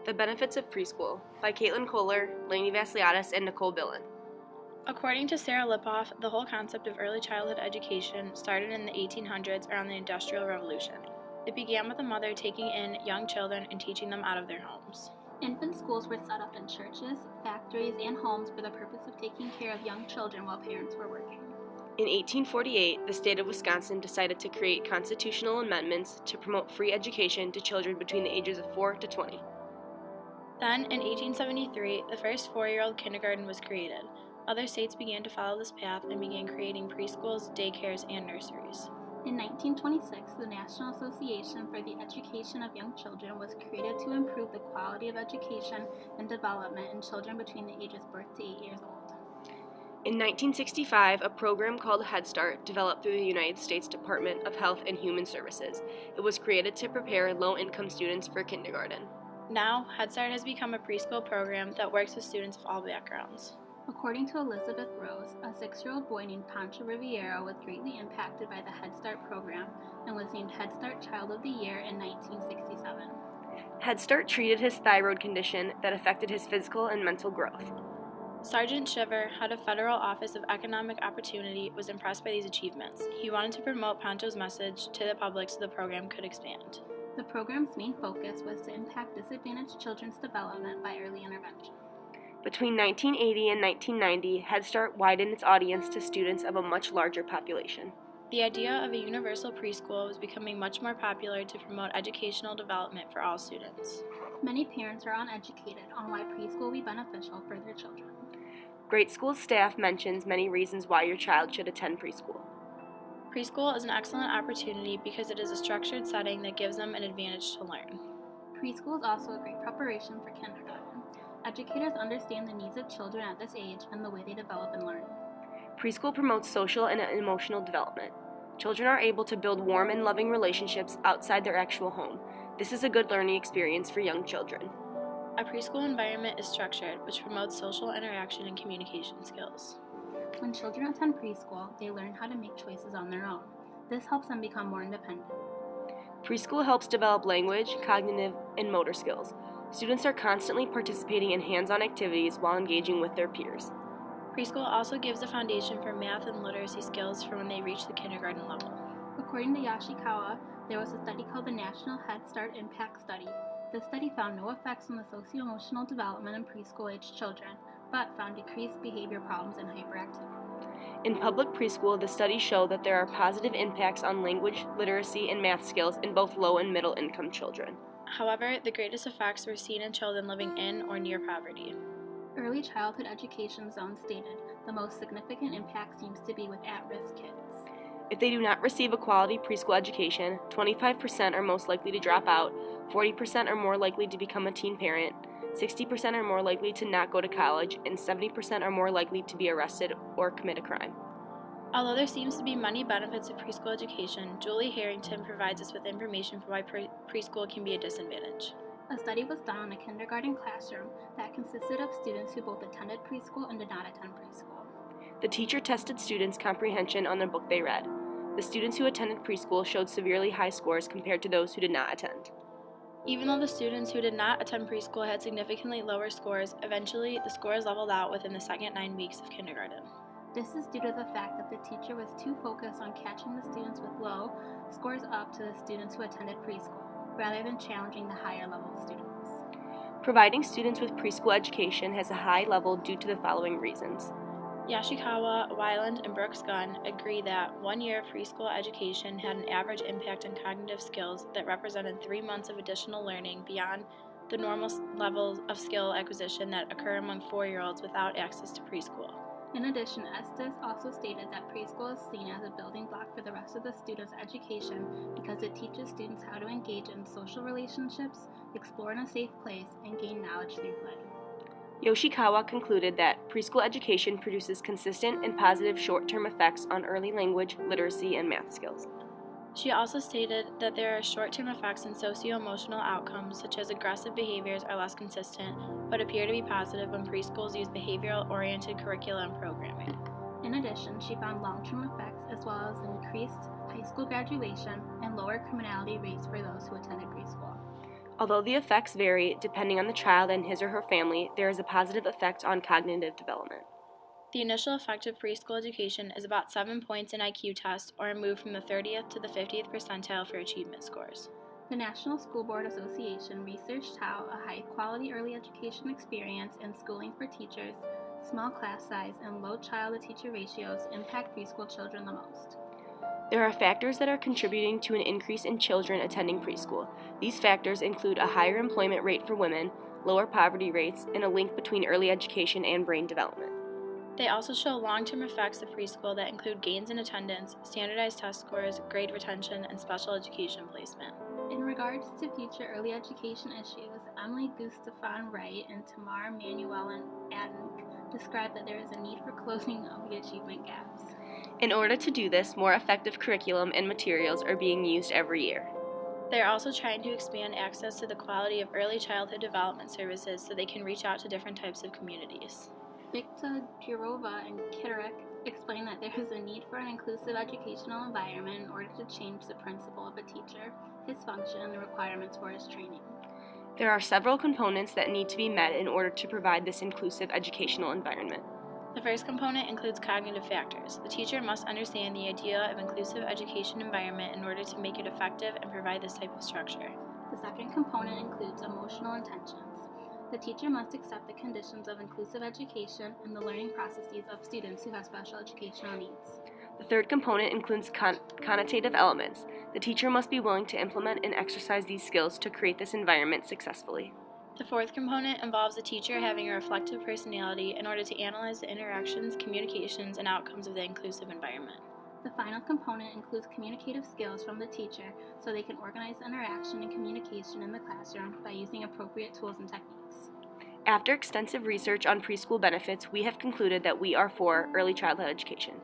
The Benefits of Preschool by Caitlin Kohler, Lainey Vasiliadis, and Nicole Billen. According to Sarah Lipoff, the whole concept of early childhood education started in the 1800s around the Industrial Revolution. It began with a mother taking in young children and teaching them out of their homes. Infant schools were set up in churches, factories, and homes for the purpose of taking care of young children while parents were working. In 1848, the state of Wisconsin decided to create constitutional amendments to promote free education to children between the ages of 4 to 20. Then, in 1873, the first 4-year-old kindergarten was created. Other states began to follow this path and began creating preschools, daycares, and nurseries. In 1926, the National Association for the Education of Young Children was created to improve the quality of education and development in children between the ages birth to 8 years old. In 1965, a program called Head Start developed through the United States Department of Health and Human Services. It was created to prepare low-income students for kindergarten. Now, Head Start has become a preschool program that works with students of all backgrounds. According to Elizabeth Rose, a 6-year-old boy named Pancho Riviero was greatly impacted by the Head Start program and was named Head Start Child of the Year in 1967. Head Start treated his thyroid condition that affected his physical and mental growth. Sergeant Shiver, head of Federal Office of Economic Opportunity, was impressed by these achievements. He wanted to promote Pancho's message to the public so the program could expand. The program's main focus was to impact disadvantaged children's development by early intervention. Between 1980 and 1990, Head Start widened its audience to students of a much larger population. The idea of a universal preschool was becoming much more popular to promote educational development for all students. Many parents are uneducated on why preschool will be beneficial for their children. Great School staff mentions many reasons why your child should attend preschool. Preschool is an excellent opportunity because it is a structured setting that gives them an advantage to learn. Preschool is also a great preparation for kindergarten. Educators understand the needs of children at this age and the way they develop and learn. Preschool promotes social and emotional development. Children are able to build warm and loving relationships outside their actual home. This is a good learning experience for young children. A preschool environment is structured, which promotes social interaction and communication skills. When children attend preschool, they learn how to make choices on their own. This helps them become more independent. Preschool helps develop language, cognitive, and motor skills. Students are constantly participating in hands-on activities while engaging with their peers. Preschool also gives a foundation for math and literacy skills for when they reach the kindergarten level. According to Yoshikawa, there was a study called the National Head Start Impact Study. This study found no effects on the socio-emotional development in preschool-aged children, but found decreased behavior problems and hyperactivity. In public preschool, the studies show that there are positive impacts on language, literacy, and math skills in both low and middle income children. However, the greatest effects were seen in children living in or near poverty. Early childhood education zone stated the most significant impact seems to be with at-risk kids. If they do not receive a quality preschool education, 25% are most likely to drop out, 40% are more likely to become a teen parent, 60% are more likely to not go to college, and 70% are more likely to be arrested or commit a crime. Although there seems to be many benefits of preschool education, Julie Harrington provides us with information for why preschool can be a disadvantage. A study was done on a kindergarten classroom that consisted of students who both attended preschool and did not attend preschool. The teacher tested students' comprehension on the book they read. The students who attended preschool showed severely high scores compared to those who did not attend. Even though the students who did not attend preschool had significantly lower scores, eventually the scores leveled out within the second 9 weeks of kindergarten. This is due to the fact that the teacher was too focused on catching the students with low scores up to the students who attended preschool, rather than challenging the higher level students. Providing students with preschool education has a high level due to the following reasons. Yoshikawa, Weiland, and Brooks Gunn agree that 1 year of preschool education had an average impact on cognitive skills that represented 3 months of additional learning beyond the normal levels of skill acquisition that occur among 4-year-olds without access to preschool. In addition, Estes also stated that preschool is seen as a building block for the rest of the student's education because it teaches students how to engage in social relationships, explore in a safe place, and gain knowledge through play. Yoshikawa concluded that preschool education produces consistent and positive short-term effects on early language, literacy, and math skills. She also stated that there are short-term effects in socio-emotional outcomes, such as aggressive behaviors are less consistent, but appear to be positive when preschools use behavioral-oriented curriculum programming. In addition, she found long-term effects as well as increased high school graduation and lower criminality rates for those who attended preschool. Although the effects vary depending on the child and his or her family, there is a positive effect on cognitive development. The initial effect of preschool education is about 7 points in IQ tests, or a move from the 30th to the 50th percentile for achievement scores. The National School Board Association researched how a high-quality early education experience and schooling for teachers, small class size, and low child-to-teacher ratios impact preschool children the most. There are factors that are contributing to an increase in children attending preschool. These factors include a higher employment rate for women, lower poverty rates, and a link between early education and brain development. They also show long-term effects of preschool that include gains in attendance, standardized test scores, grade retention, and special education placement. In regards to future early education issues, Emily Gustafson Wright and Tamar Manuelin Adink described that there is a need for closing of the achievement gaps. In order to do this, more effective curriculum and materials are being used every year. They are also trying to expand access to the quality of early childhood development services so they can reach out to different types of communities. Viktor Jurova and Kitterick explained that there is a need for an inclusive educational environment in order to change the principle of a teacher, his function, and the requirements for his training. There are several components that need to be met in order to provide this inclusive educational environment. The first component includes cognitive factors. The teacher must understand the idea of inclusive education environment in order to make it effective and provide this type of structure. The second component includes emotional intentions. The teacher must accept the conditions of inclusive education and the learning processes of students who have special educational needs. The third component includes connotative elements. The teacher must be willing to implement and exercise these skills to create this environment successfully. The fourth component involves the teacher having a reflective personality in order to analyze the interactions, communications, and outcomes of the inclusive environment. The final component includes communicative skills from the teacher so they can organize interaction and communication in the classroom by using appropriate tools and techniques. After extensive research on preschool benefits, we have concluded that we are for early childhood education.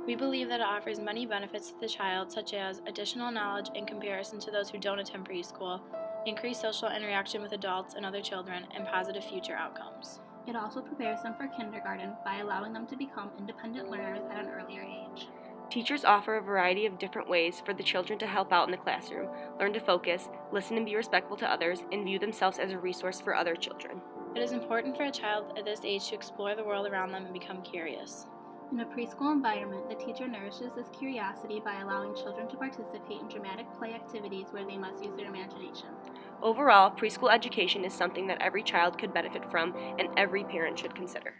We believe that it offers many benefits to the child, such as additional knowledge in comparison to those who don't attend preschool, increased social interaction with adults and other children, and positive future outcomes. It also prepares them for kindergarten by allowing them to become independent learners at an earlier age. Teachers offer a variety of different ways for the children to help out in the classroom, learn to focus, listen and be respectful to others, and view themselves as a resource for other children. It is important for a child at this age to explore the world around them and become curious. In a preschool environment, the teacher nourishes this curiosity by allowing children to participate in dramatic play activities where they must use their imagination. Overall, preschool education is something that every child could benefit from and every parent should consider.